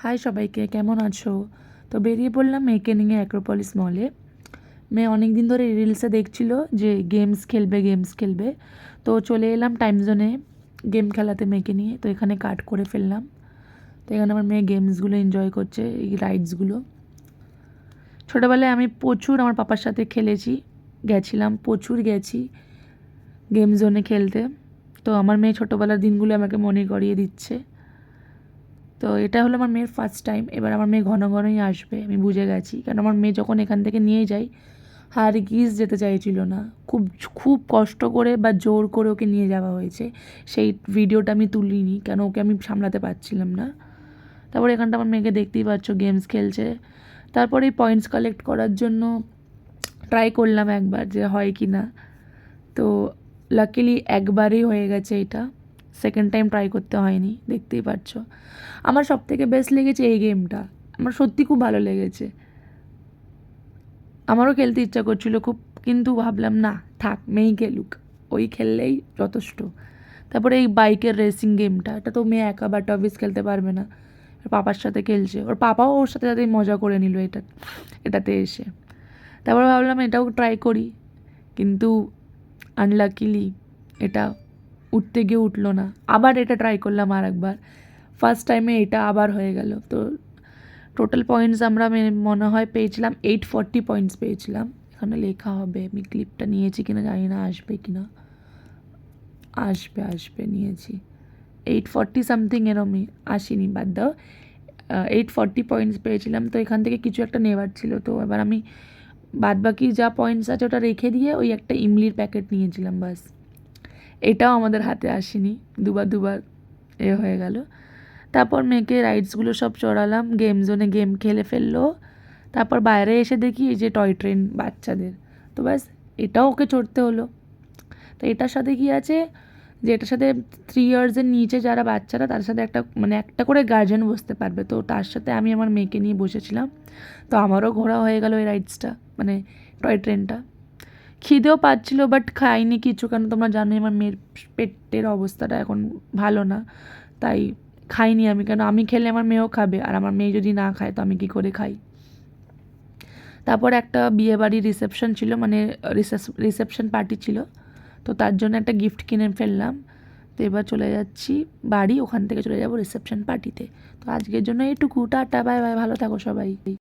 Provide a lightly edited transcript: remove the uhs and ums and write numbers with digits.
High সবাইকে, কেমন আছো? তো বেরিয়ে পড়লাম মেয়েকে নিয়ে অ্যাক্রোপলিস মলে। মেয়ে অনেক দিন ধরে রিলসে দেখছিল যে গেমস খেলবে। তো চলে এলাম টাইম জোনে গেম খেলাতে মেয়েকে নিয়ে। তো এখানে কার্ড করে ফেললাম। তো এখানে আমার মেয়ে গেমসগুলো এনজয় করছে, এই রাইডসগুলো। ছোটোবেলায় আমি প্রচুর আমার পাপার সাথে খেলেছি, প্রচুর গেছি গেম জোনে খেলতে। তো আমার মেয়ে ছোটোবেলার দিনগুলো আমাকে মনে করিয়ে দিচ্ছে। তো এটা হলো আমার মেয়ের ফার্স্ট টাইম। এবার আমার মেয়ে ঘন ঘনই আসবে, আমি বুঝে গেছি। কারণ আমার মেয়ে যখন এখান থেকে নিয়ে যাই, হারগিজ যেতে চাইছিল না। খুব খুব কষ্ট করে বা জোর করে ওকে নিয়ে যাওয়া হয়েছে। সেই ভিডিওটা আমি তুলিনি, কেন ওকে আমি সামলাতে পারছিলাম না। তারপরে এখানটা আমার মেয়েকে দেখতেই পাচ্ছ, গেমস খেলছে। তারপরে এই পয়েন্টস কালেক্ট করার জন্য ট্রাই করলাম একবার যে হয় কি না। তো লাকিলি একবারই হয়ে গেছে এটা, সেকেন্ড টাইম ট্রাই করতে হয়নি। দেখতেই পাচ্ছ, আমার সবথেকে বেস্ট লেগেছে এই গেমটা। আমার সত্যি খুব ভালো লেগেছে। আমারও খেলতে ইচ্ছা করছিল খুব, কিন্তু ভাবলাম না, থাক, মেয়েই খেলুক, ওই খেললেই যথেষ্ট। তারপরে এই বাইকের রেসিং গেমটা, এটা তো মেয়ে একা বাট অবভিয়াস খেলতে পারবে না, পাপার সাথে খেলছে। ওর পাপাও ওর সাথে সাথে মজা করে নিল এটাতে এসে। তারপর ভাবলাম এটাও ট্রাই করি, কিন্তু আনলাকিলি এটা উঠতে গিয়ে উঠলো না। আবার এটা ট্রাই করলাম আর একবার, ফার্স্ট টাইমে এটা আবার হয়ে গেল। তো টোটাল পয়েন্টস আমরা মনে হয় পেয়েছিলাম 840 পয়েন্টস পেয়েছিলাম। এখানে লেখা হবে, আমি ক্লিপটা নিয়েছি কিনা জানি না, আসবে কিনা। আসবে নিয়েছি 840 সামথিং, এরমই আসেনি, বাদ দাও। 840 পয়েন্টস পেয়েছিলাম। তো এখান থেকে কিছু একটা নেওয়ার ছিল, তো এবার আমি বাদ বাকি যা পয়েন্টস আছে ওটা রেখে দিয়ে ওই একটা ইমলির প্যাকেট নিয়েছিলাম, বাস। এটাও আমাদের হাতে আসেনি, দুবার হয়ে গেল। তারপর মেয়েকে রাইডসগুলো সব চড়ালাম, গেম জোনে গেম খেলে ফেললো। তারপর বাইরে এসে দেখি এই যে টয় ট্রেন বাচ্চাদের, তো ব্যাস এটাও ওকে চড়তে হলো। তো এটার সাথে কি আছে, যে এটার সাথে 3 ইয়ার্সের নিচে যারা বাচ্চারা, তার সাথে একটা করে গার্জেন বসতে পারবে। তো তার সাথে আমি আমার মেয়েকে নিয়ে বসেছিলাম। তো আমারও ঘোরা হয়ে গেল এই রাইডসটা, মানে টয় ট্রেনটা। খিদেও পাচ্ছিলো, বাট খাইনি কিছু, কারণ তোমরা জানোই আমার মেয়ের পেটের অবস্থাটা এখন ভালো না, তাই খাইনি আমি। কেন, আমি খেলে আমার মেয়েও খাবে, আর আমার মেয়ে যদি না খায় তো আমি কী করে খাই। তারপর একটা বিয়েবাড়ির রিসেপশন ছিল, মানে রিসেপশন পার্টি ছিল। তো তার জন্য একটা গিফট কিনে ফেললাম। তো এবার চলে যাচ্ছি বাড়ি, ওখান থেকে চলে যাব রিসেপশন পার্টিতে। তো আজকের জন্য এইটুকু, টাটা, বাই বাই, ভালো থাকো সবাই।